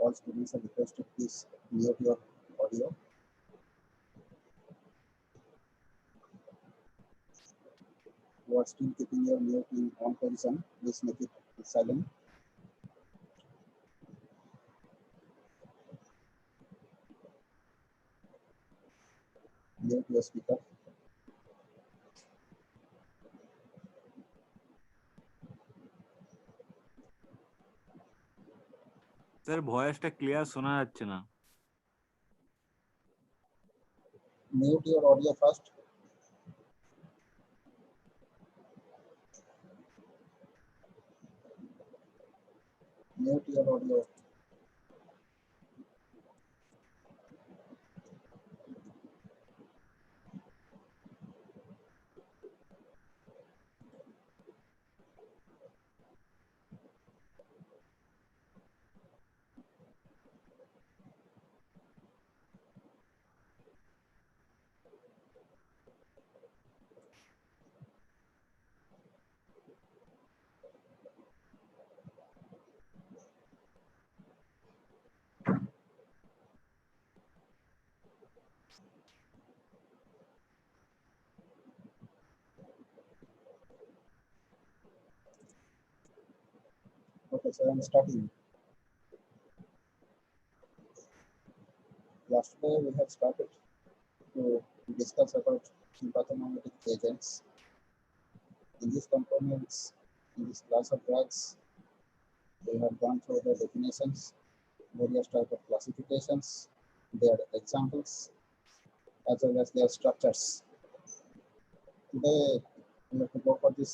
All students are requested to please mute your audio. Who are still keeping your mute in on position, please make it silent. Mute your speaker. Sir ভয়েসটা clear শোনা যাচ্ছে না। Mute your audio first. Mute your audio. Okay, so I'm starting. Yesterday we have started to discuss about sympathomagnetic agents. In these components, in this class of drugs, we have gone through the definitions, various types of classifications, their examples, as well as their structures. Today, we have to go for this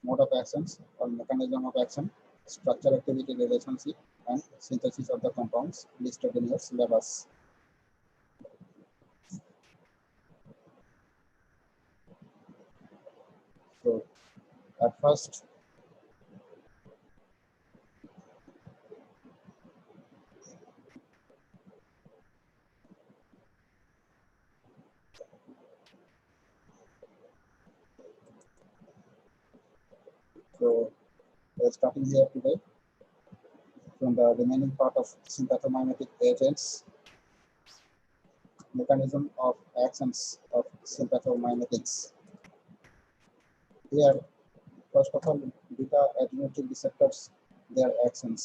mode of actions or mechanism of action, structure activity relationship, and synthesis of the compounds listed in your syllabus. So, at first, so we're starting here today from the remaining part of sympathomagnetic agents, mechanism of actions of sympathomagnetics. Here, first of all, beta adrenergic receptors, their actions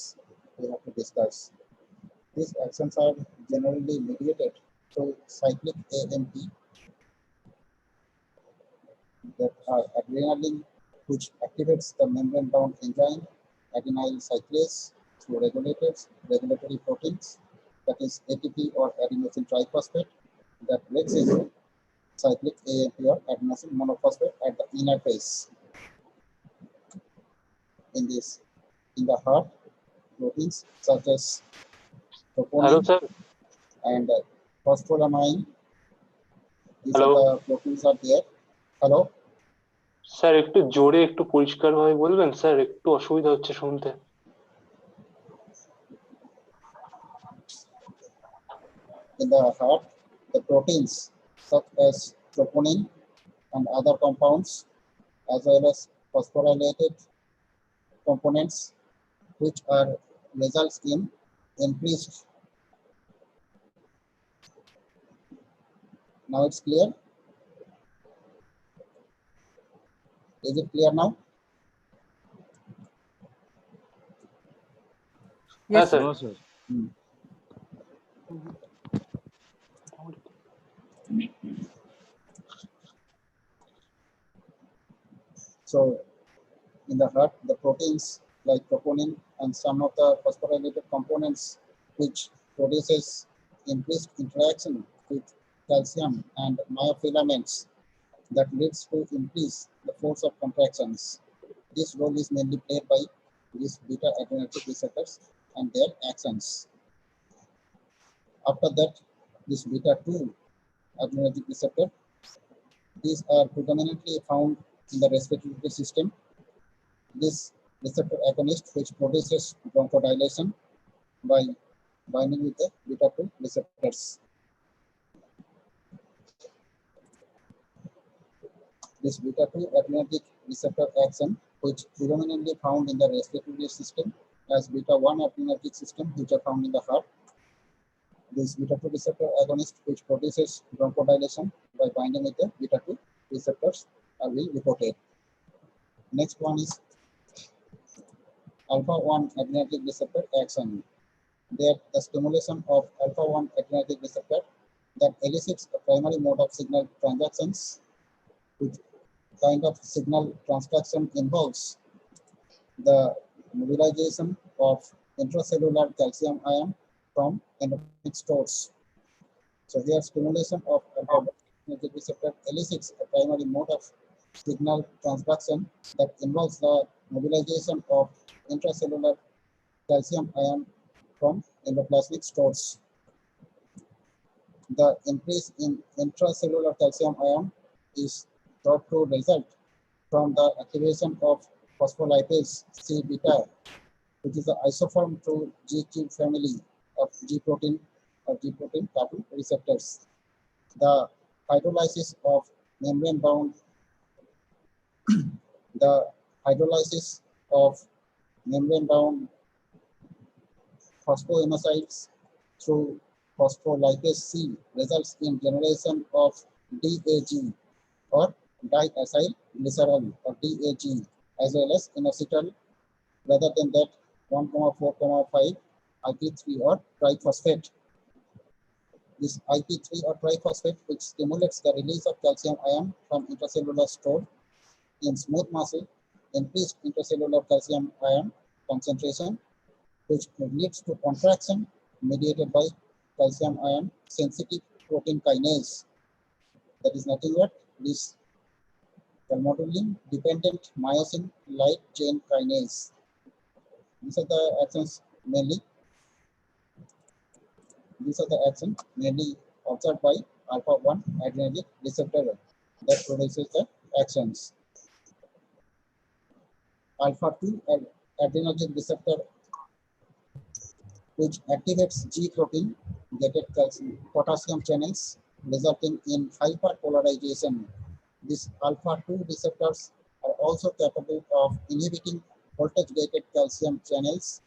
we have to discuss. These actions are generally mediated through cyclic AMP that are adrenaline, which activates the membrane-bound enzyme adenyl cyclase through regulatory proteins, that is ATP or adenosine triphosphate, that breaks into cyclic AMP or adenosine monophosphate at the inner phase. In the heart, proteins such as troponin and phosphoramine, these are the proteins are there. Hello? Sir একটু জোরে একটু পরিষ্কারভাবে বলবেন sir, একটু অসুবিধা হচ্ছে শুনতে। In the heart, the proteins such as troponin and other compounds, as well as phosphorylated components, which are results in increased. Now it's clear? Is it clear now? Yes, sir. No, sir. So, in the heart, the proteins like troponin and some of the phosphorylated components, which produces increased interaction with calcium and myofilaments, that leads to increase the force of contractions. This role is mainly played by these beta adrenergic receptors and their actions. After that, this beta 2 adrenergic receptor, these are predominantly found in the respiratory system. This receptor agonist, which produces bronchodilation by binding with the beta 2 receptors. This beta 2 adrenergic receptor action, which predominantly found in the respiratory system, as beta 1 adrenergic system which are found in the heart. This beta 2 receptor agonist which produces bronchodilation by binding with the beta 2 receptors are being reported. Next one is alpha 1 adrenergic receptor action. There, the stimulation of alpha 1 adrenergic receptor that elicits a primary mode of signal transactions, which kind of signal transduction involves the mobilization of intracellular calcium ion from endoplasmic stores. So here stimulation of alpha 1 adrenergic receptor elicits a primary mode of signal transduction that involves the mobilization of intracellular calcium ion from endoplasmic stores. The increase in intracellular calcium ion is thought to result from the activation of phospholipase C beta, which is an isoform to GQ family of G protein or G protein coupled receptors. The hydrolysis of membrane bound the hydrolysis of membrane bound phosphoinositide through phospholipase C results in generation of DAG or diacyl glycerol or DAG as well as inositol rather than that 1,4,5 IP3 or triphosphate. This IP3 or triphosphate which stimulates the release of calcium ion from intracellular store in smooth muscle, increased intracellular calcium ion concentration which leads to contraction mediated by calcium ion sensitive protein kinase. That is nothing but this calmodulin dependent myosin light chain kinase. These are the actions mainly. These are the actions mainly observed by alpha 1 adrenergic receptor that produces the actions. Alpha 2 adrenergic receptor which activates G protein gated potassium channels resulting in hyperpolarization. These alpha 2 receptors are also capable of inhibiting voltage gated calcium channels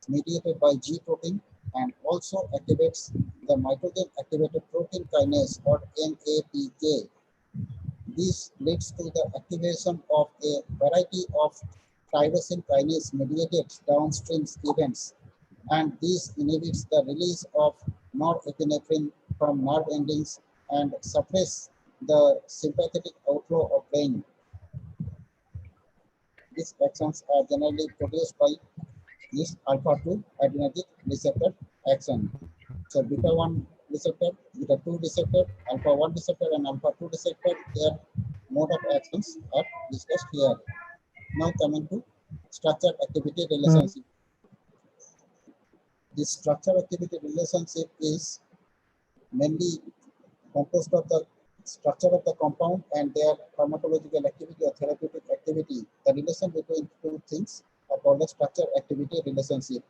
mediated by G protein and also activates the mitogen activated protein kinase or MAPK. This leads to the activation of a variety of tyrosine kinase mediated downstream events, and this inhibits the release of norepinephrine from nerve endings and suppress the sympathetic outflow of brain. These actions are generally produced by this alpha 2 adrenergic receptor action. So beta 1 receptor, beta 2 receptor, alpha 1 receptor, and alpha 2 receptor, their mode of actions are discussed here. Now coming to structure activity relationship. This structure activity relationship is mainly composed of the structure of the compound and their pharmacological activity or therapeutic activity. The relation between two things are called a structure activity relationship.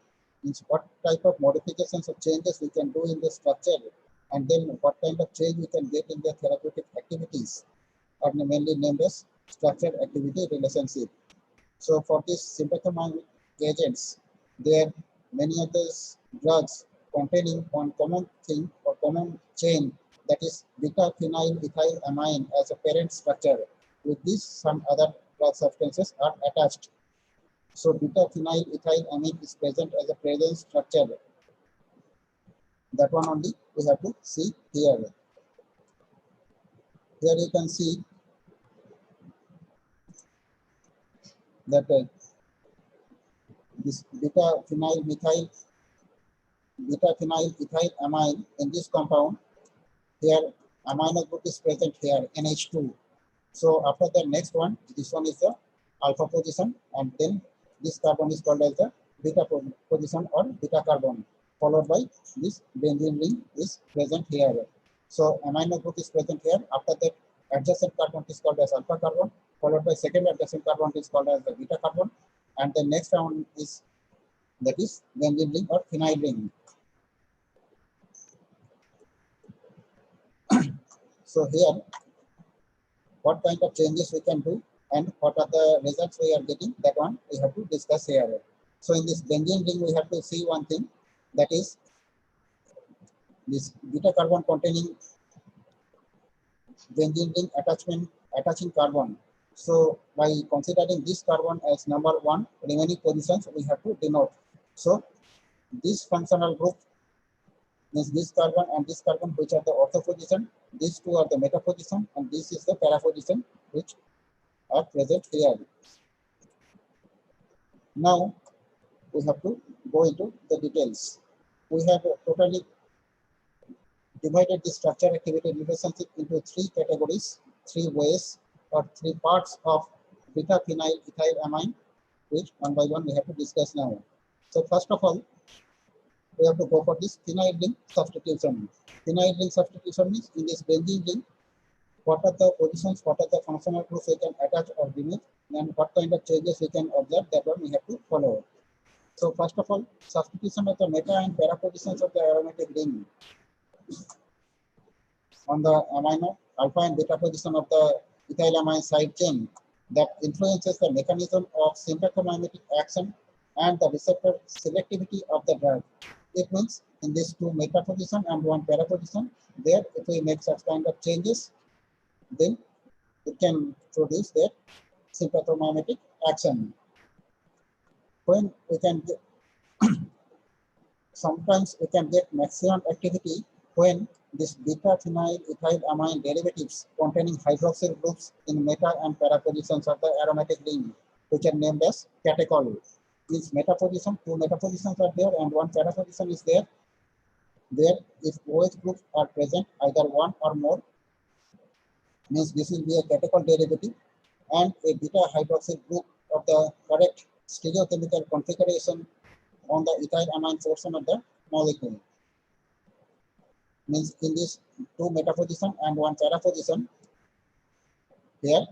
Means what type of modifications or changes we can do in the structure and then what kind of change we can get in the therapeutic activities are mainly named as structure activity relationship. So for these sympathomimetic agents, there are many other drugs containing one common thing or common chain, that is beta phenyl ethyl amine as a parent structure. With this, some other drug substances are attached. So beta phenyl ethyl amine is present as a present structure. That one only we have to see here. Here you can see that this beta phenyl ethyl amine in this compound. Here amino group is present here, NH2. So after the next one, this one is the alpha position, and then this carbon is called as the beta position or beta carbon, followed by this benzene ring is present here. So amino group is present here. After that, adjacent carbon is called as alpha carbon, followed by second adjacent carbon is called as the beta carbon, and the next one is that is benzene ring or phenyl ring. So here, what kind of changes we can do and what are the results we are getting, that one we have to discuss here. So in this benzene ring, we have to see one thing, that is this beta carbon containing benzene ring attaching carbon. So by considering this carbon as number 1, remaining positions we have to denote. So this functional group means this carbon and this carbon, which are the ortho position, these two are the meta position, and this is the para position which are present here. Now we have to go into the details. We have totally divided the structure activity relationship into 3 categories, 3 ways, or 3 parts of beta phenyl ethyl amine, which one by one we have to discuss now. So first of all, we have to go for this phenyl ring substitution. Phenyl ring substitution means in this benzene ring, what are the positions, what are the functional groups we can attach or remove, and what kind of changes we can observe, that one we have to follow. So first of all, substitution of the meta and para positions of the aromatic ring on the amino alpha and beta position of the ethylamine side chain that influences the mechanism of sympathomimetic action and the receptor selectivity of the drug. It means in these 2 meta position and 1 para position, there if we make such kind of changes, then it can produce that sympathomimetic action. When we can get, sometimes we can get maximum activity when this beta phenyl ethyl amine derivatives containing hydroxyl groups in meta and para positions of the aromatic ring, which are named as catechol. Means meta position, 2 meta positions are there and 1 para position is there. There, if OH groups are present, either 1 or more, means this will be a catechol derivative, and a beta hydroxyl group of the correct stereochemical configuration on the ethyl amine portion of the molecule. Means in this 2 meta position and 1 para position, here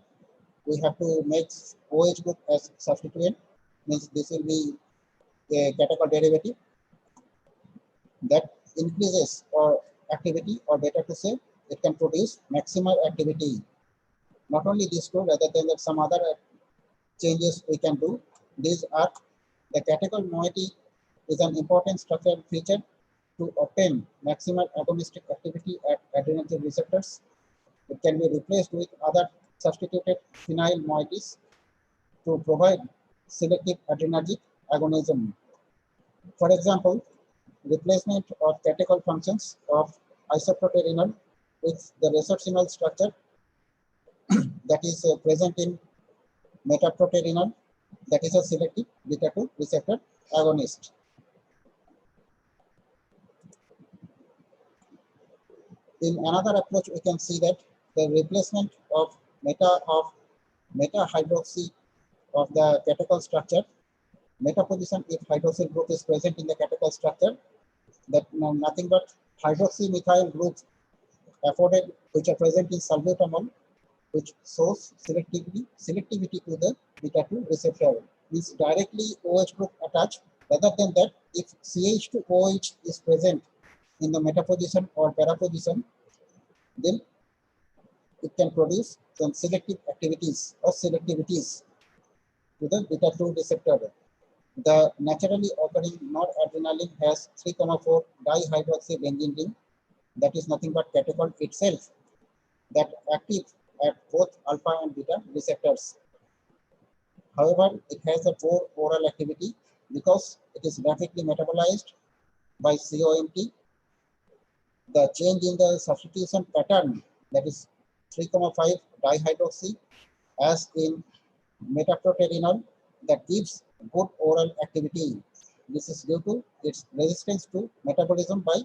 we have to make OH group as substituent. Means this will be a catechol derivative that increases or activity, or better to say, it can produce maximal activity. Not only these two, rather than that some other changes we can do. These are the catechol moiety is an important structural feature to obtain maximal agonistic activity at adrenergic receptors. It can be replaced with other substituted phenyl moieties to provide selective adrenergic agonism. For example, replacement of catechol functions of isoproterenol with the resorcinol structure that is present in metaproterenol, that is a selective beta-2 receptor agonist. In another approach, we can see that the replacement of meta hydroxy of the catechol structure, meta position if hydroxyl group is present in the catechol structure, that nothing but hydroxy methyl groups afforded which are present in salbutamol, which shows selectivity to the beta-2 receptor, means directly OH group attached. Rather than that, if CH2OH is present in the meta position or para position, then it can produce some selective activities or selectivities to the beta-2 receptor. The naturally occurring noradrenaline has 3,4 dihydroxybenzene ring, that is nothing but catechol itself, that active at both alpha and beta receptors. However, it has a poor oral activity because it is rapidly metabolized by COMT. The change in the substitution pattern, that is 3,5 dihydroxy, as in metaproterenol, that gives good oral activity. This is due to its resistance to metabolism by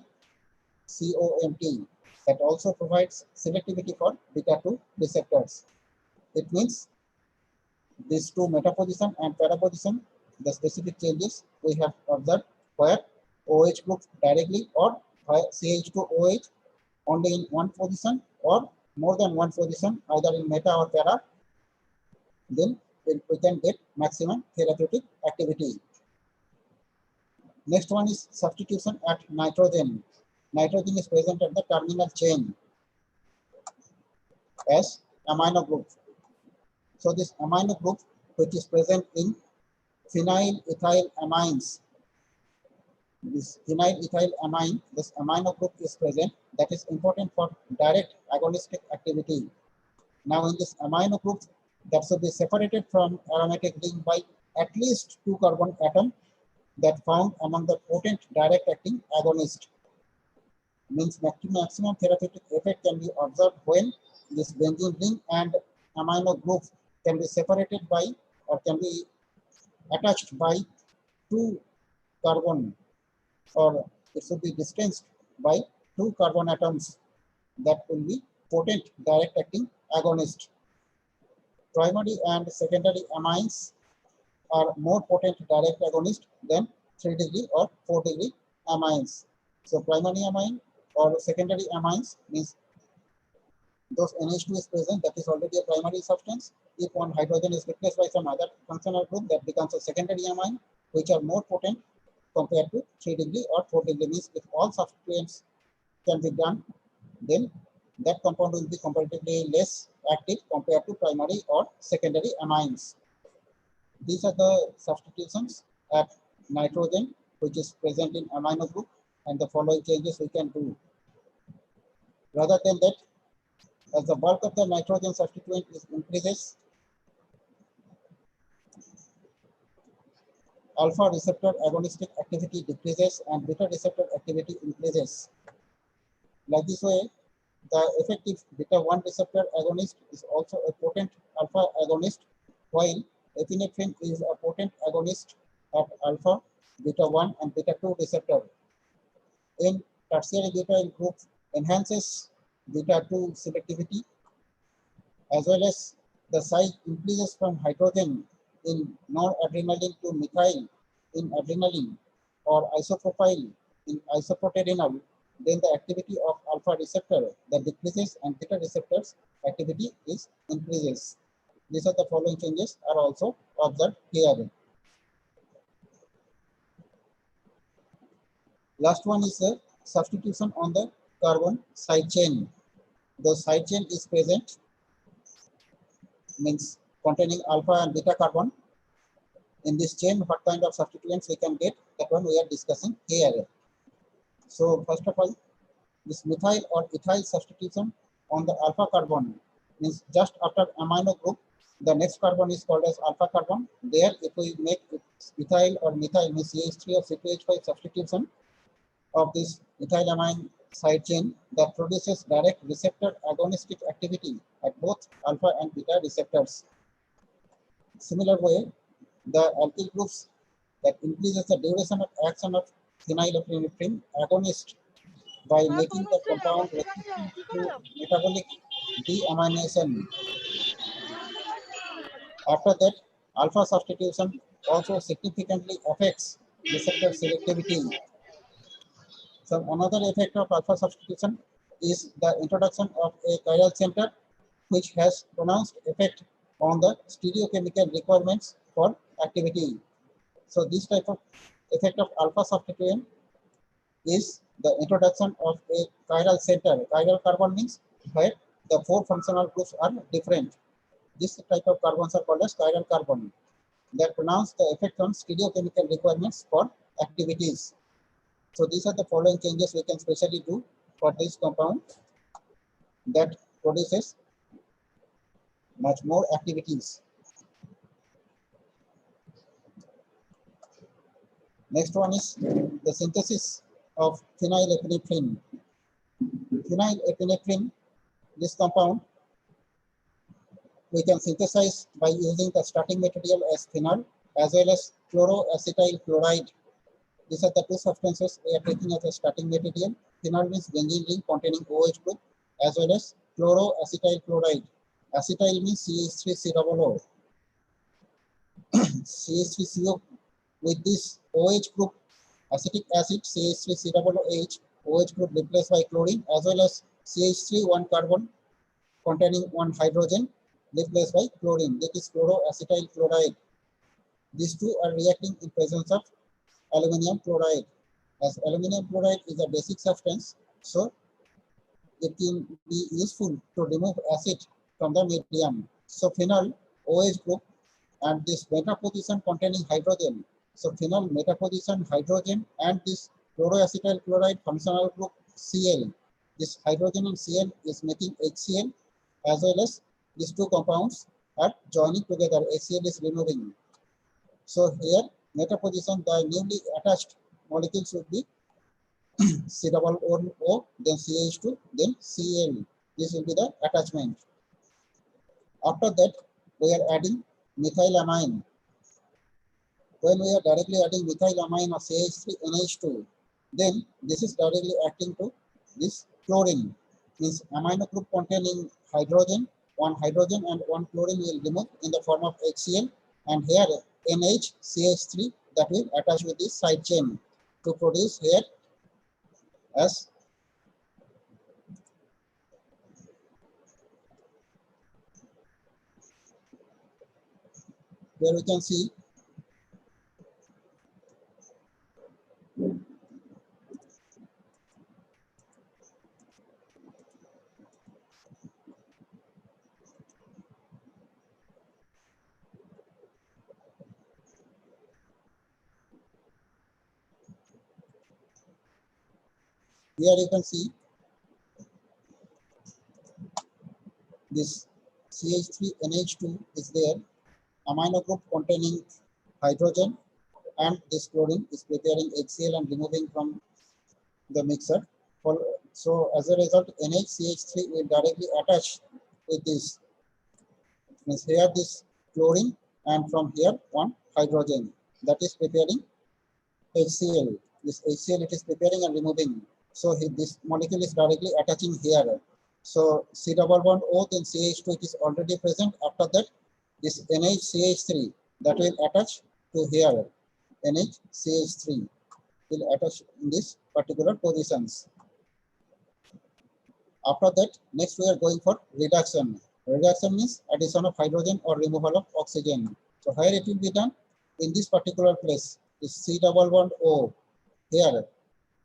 COMT, that also provides selectivity for beta-2 receptors. It means these 2 meta position and para position, the specific changes we have observed where OH group directly or CH2OH only in one position or more than one position, either in meta or para, then we can get maximum therapeutic activity. Next one is substitution at nitrogen. Nitrogen is present at the terminal chain as amino group. So this amino group, which is present in phenyl ethyl amines. This phenyl ethyl amine, this amino group is present that is important for direct agonistic activity. Now in this amino group that should be separated from aromatic ring by at least 2 carbon atom that found among the potent direct acting agonist. Means maximum therapeutic effect can be observed when this benzene ring and amino group can be separated by or can be attached by 2 carbon, or it should be distanced by 2 carbon atoms that will be potent direct acting agonist. Primary and secondary amines are more potent direct agonist than 3 degree or 4 degree amines. So primary amine or secondary amines means those NH2 is present, that is already a primary substance. If one hydrogen is replaced by some other functional group, that becomes a secondary amine, which are more potent compared to 3 degree or 4 degree. Means if all substituents can be done, then that compound will be comparatively less active compared to primary or secondary amines. These are the substitutions at nitrogen, which is present in amino group, and the following changes we can do. Rather than that, as the bulk of the nitrogen substituent is increases, alpha receptor agonistic activity decreases and beta receptor activity increases. Like this way, the effective beta 1 receptor agonist is also a potent alpha agonist, while epinephrine is a potent agonist at alpha, beta 1 and beta 2 receptor. In tertiary butyl group enhances beta 2 selectivity, as well as the size increases from hydrogen in noradrenaline to methyl in adrenaline, or isopropyl in isoproterenol. Then the activity of alpha receptor that decreases and beta receptors activity is increases. These are the following changes are also observed here. Last one is the substitution on the carbon side chain. The side chain is present, means containing alpha and beta carbon. In this chain, what kind of substituents we can get, that one we are discussing here. So first of all, this methyl or ethyl substitution on the alpha carbon means just after amino group, the next carbon is called as alpha carbon. There, if we make ethyl or methyl means CH3 or C2H5 substitution of this ethylamine side chain, that produces direct receptor agonistic activity at both alpha and beta receptors. Similar way, the alkyl groups that increases the duration of action of phenylephrine agonist by making the compound resistant to metabolic deamination. After that, alpha substitution also significantly affects receptor selectivity. So another effect of alpha substitution is the introduction of a chiral center, which has pronounced effect on the stereochemical requirements for activity. So this type of effect of alpha substituent is the introduction of a chiral center. Chiral carbon means where the 4 functional groups are different. This type of carbons are called as chiral carbon that pronounce the effect on stereochemical requirements for activities. So these are the following changes we can specially do for this compound that produces much more activities. Next one is the synthesis of phenylephrine. Phenylephrine, this compound, we can synthesize by using the starting material as phenol as well as chloroacetyl chloride. These are the 2 substances we are taking as a starting material. Phenol means benzene ring containing OH group as well as chloroacetyl chloride. Acetyl means CH3COO. CH3CO with this OH group, acetic acid CH3COOH, OH group replaced by chlorine as well as CH3 1 carbon containing 1 hydrogen replaced by chlorine. That is chloroacetyl chloride. These two are reacting in presence of aluminum chloride. As aluminum chloride is a basic substance, so it can be useful to remove acid from the medium. So phenol OH group and this meta position containing hydrogen. So phenol meta position hydrogen and this chloroacetyl chloride functional group Cl. This hydrogen and Cl is making HCl, as well as these two compounds are joining together. HCl is removing. So here meta position, the newly attached molecules would be C double O, then CH2, then Cl. This will be the attachment. After that, we are adding methylamine. When we are directly adding methylamine or CH3NH2, then this is directly acting to this chlorine. Means amino group containing hydrogen, one hydrogen and one chlorine will remove in the form of HCl, and here NHCH3 that will attach with this side chain to produce here as where we can see here you can see this CH3NH2 is there, amino group containing hydrogen, and this chlorine is preparing HCl and removing from the mixer. So as a result, NHCH3 will directly attach with this. Means here this chlorine, and from here one hydrogen that is preparing HCl. This HCl it is preparing and removing. So this molecule is directly attaching here. So C double bond O, then CH2 it is already present. After that, this NHCH3 that will attach to here. NHCH3 will attach in this particular positions. After that, next we are going for reduction. Reduction means addition of hydrogen or removal of oxygen. So here it will be done in this particular place. This C double bond O here,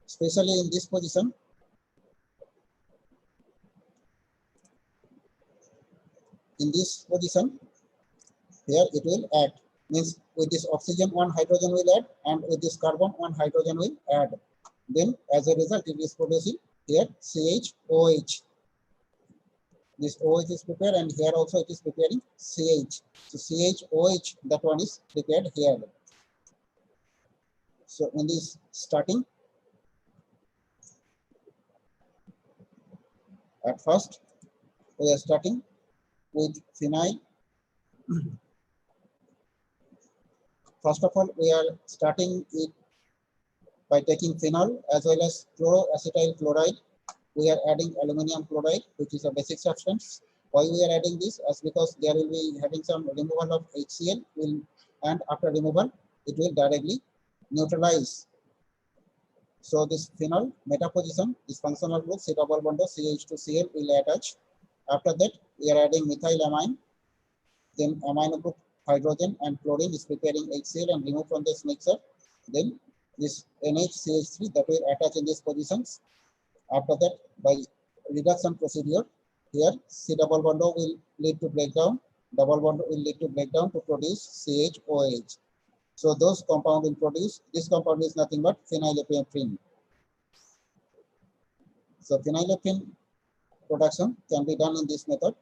especially in this position. In this position, here it will add. Means with this oxygen one hydrogen will add, and with this carbon one hydrogen will add. Then as a result, it is producing here CHOH. This OH is prepared, and here also it is preparing CH. So CHOH, that one is prepared here. So in this starting, at first we are starting with phenyl. First of all, we are starting it by taking phenol as well as chloroacetyl chloride. We are adding aluminum chloride, which is a basic substance. Why we are adding this? As because there will be having some removal of HCl, and after removal, it will directly neutralize. So this phenol meta position, this functional group C double bond CH2Cl will attach. After that, we are adding methylamine. Then amino group hydrogen and chlorine is preparing HCl and remove from this mixer. Then this NHCH3 that will attach in these positions. After that, by reduction procedure, here C double bond O will lead to breakdown, double bond will lead to breakdown to produce CHOH. So those compound will produce, this compound is nothing but phenylephrine. So phenylephrine production can be done in this method.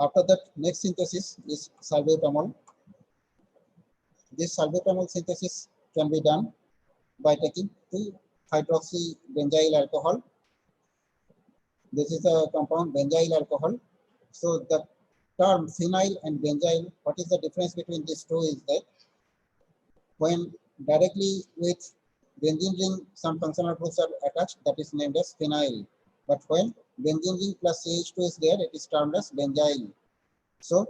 After that, next synthesis is salbutamol. This salbutamol synthesis can be done by taking 2-hydroxybenzyl alcohol. This is a compound benzyl alcohol. So the term phenyl and benzyl, what is the difference between these two is that when directly with benzene ring some functional groups are attached, that is named as phenyl. But when benzene ring plus CH2 is there, it is termed as benzyl. So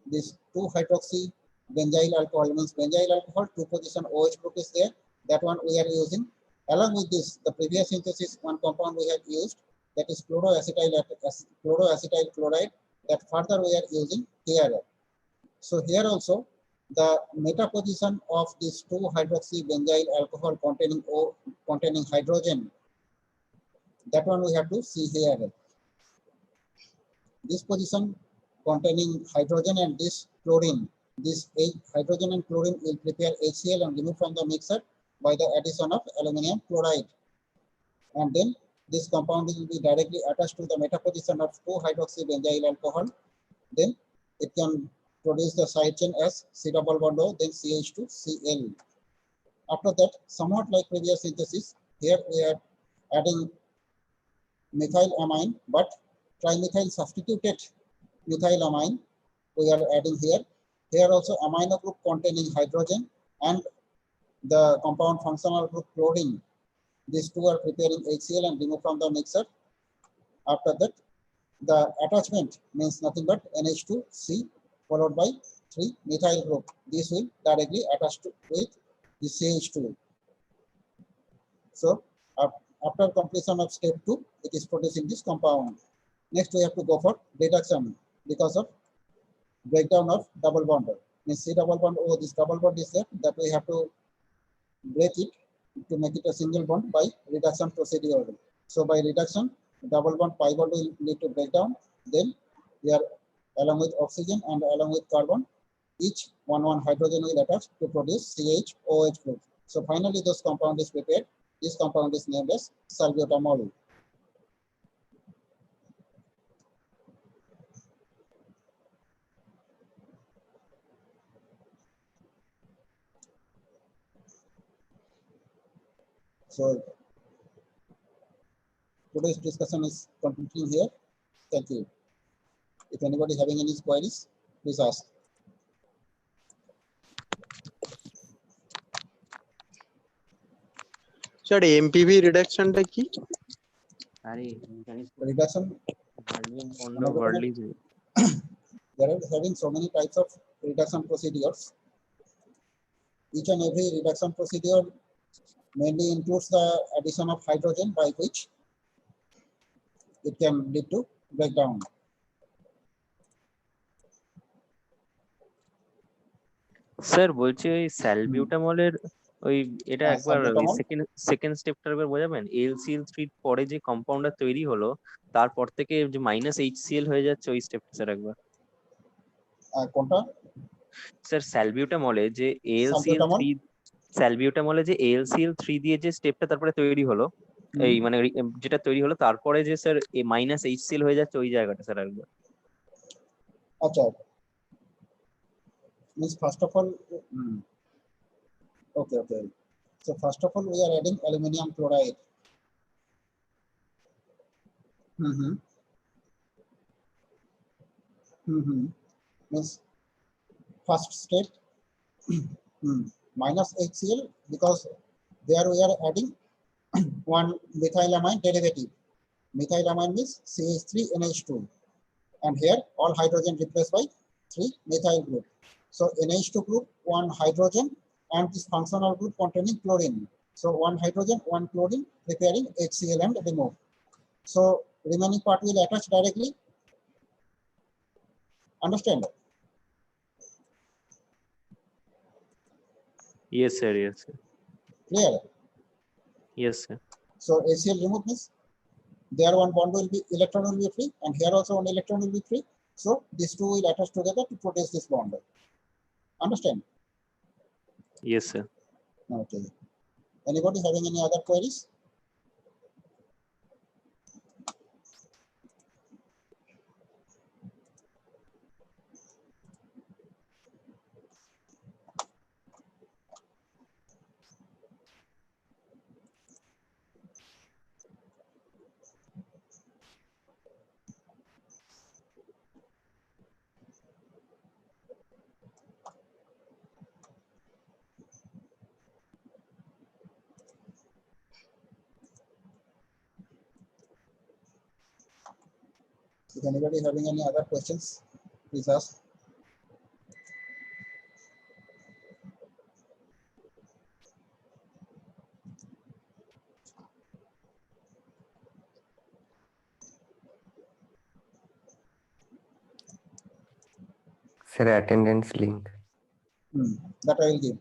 this 2-hydroxybenzyl alcohol means benzyl alcohol, 2-position OH group is there. That one we are using. Along with this, the previous synthesis, one compound we have used, that is chloroacetyl chloride, that further we are using here. So here also, the meta position of this 2-hydroxybenzyl alcohol containing hydrogen, that one we have to see here. This position containing hydrogen and this chlorine. This hydrogen and chlorine will prepare HCl and remove from the mixer by the addition of aluminum chloride. And then this compound will be directly attached to the meta position of 2-hydroxybenzyl alcohol. Then it can produce the side chain as C double bond O, then CH2Cl. After that, somewhat like previous synthesis, here we are adding methylamine, but trimethyl substituted methylamine we are adding here. Here also amino group containing hydrogen and the compound functional group chlorine. These two are preparing HCl and remove from the mixer. After that, the attachment means nothing but NH2C followed by 3-methyl group. This will directly attach to with the CH2. So after completion of step 2, it is producing this compound. Next, we have to go for reduction because of breakdown of double bond. Means C double bond O, this double bond is there, that we have to break it to make it a single bond by reduction procedure. So by reduction, double bond pi bond will need to break down. Then we are along with oxygen and along with carbon, each one hydrogen will attach to produce CH-OH group. So finally, this compound is prepared. This compound is named as salbutamol. So today's discussion is completing here. Thank you. If anybody having any queries, please ask. Sir, MPV reduction টা কি? আরে জানিস তো Reduction, ভার্মিন pond Another ভার্লি there are having so many types of reduction procedures. Each and every reduction procedure mainly includes the addition of hydrogen by which it can lead to breakdown. Sir বলছি ওই স্যালবিউটামলের ওই এটা হ্যাঁ, একবার ওই salbutamol। Second স্টেপটা একবার বোঝাবেন AlCl3 পরে যে কম্পাউন্ডটা তৈরি হলো তারপর থেকে যে মাইনাস HCl হয়ে যাচ্ছে ওই স্টেপটা স্যার একবার কোনটা? স্যার স্যালবিউটামলে যে Salbutamol? AlCl3 দিয়ে যে স্টেপটা তারপরে তৈরি হলো এই মানে যেটা তৈরি হলো তারপরে যে স্যার মাইনাস HCl হয়ে যাচ্ছে ওই জায়গাটা স্যার একবার আচ্ছা, means first of all, okay. So first of all, we are adding aluminum chloride. Means first step minus HCl, because there we are adding one methylamine derivative. Methylamine means CH3NH2, and here all hydrogen replaced by 3-methyl group. So NH2 group, one hydrogen, and this functional group containing chlorine. So one hydrogen, one chlorine, preparing HCl and remove. So remaining part will attach directly. Understand? yes sir Clear? yes sir So HCl remove means there one bond will be electron will be free, and here also one electron will be free. So these two will attach together to produce this bond. Understand? yes sir Okay. Anybody having any other queries? If anybody having any other questions, please ask. Sir, attendance link. That I will give.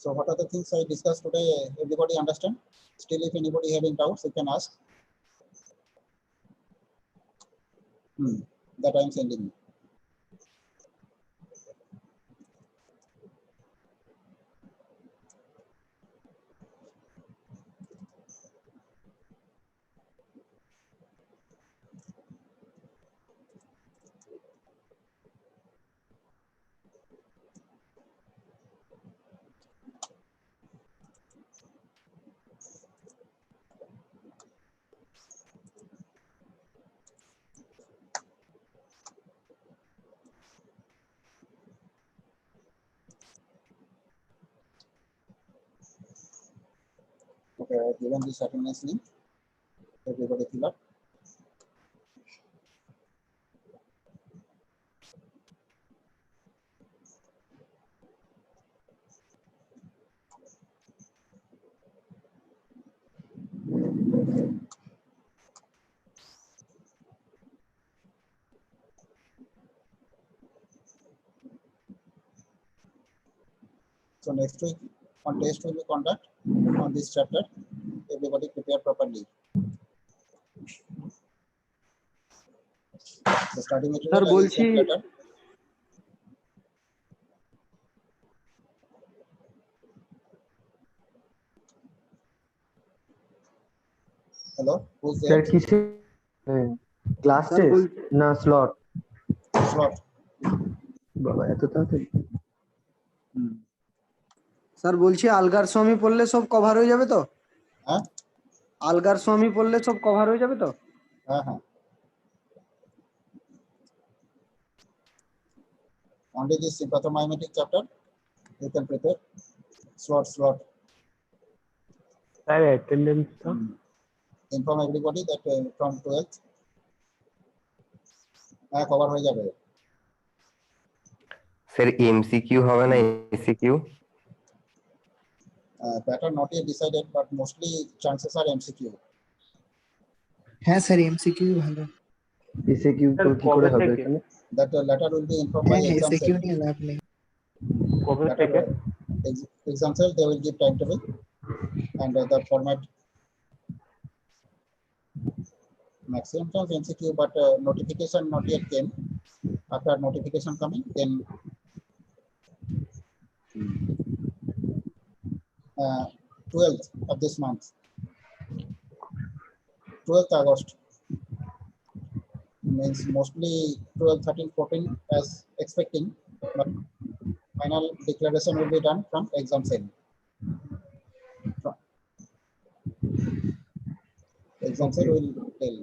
So what are the things I discussed today? Everybody understand? Still, if anybody having doubts, you can ask. That I am sending you. Okay, I have given this attendance link. Everybody fill up. So next week, one test will be conduct on this chapter. Everybody prepare properly. The study material I will send later. Hello, who's sir there? কিসে class test না slot? Slot. বাবা এত তাড়াতাড়ি। Sir বলছি Algar স্বামী পড়লে সব cover হয়ে যাবে তো? হ্যাঁ আলগার স্বামী পড়লে সব কভার হয়ে যাবে তো? হ্যাঁ হ্যাঁ। Only this sympathomimetic chapter you can prepare. Slot. Sir অ্যাটেন্ডেন্সটা Inform everybody that from 12th cover হয়ে যাবে। স্যার এমসিকিউ হবে না SCQ? Pattern not yet decided, but mostly chances are MCQ. হ্যাঁ স্যার এমসিকিউ ভালো। এসিকিউ তো কি করে হবে এখানে? That letter will be informed by হ্যাঁ exam এমসিকিউ cell. নিয়ে লাভ নেই। কবে থেকে? Exam cell they will give timetable and the format. Maximum chance MCQ, but notification not yet came. After notification coming, then 12th of this month, 12th August, means mostly 12, 13, 14 as expecting, but final declaration will be done from exam cell. Exam cell will tell.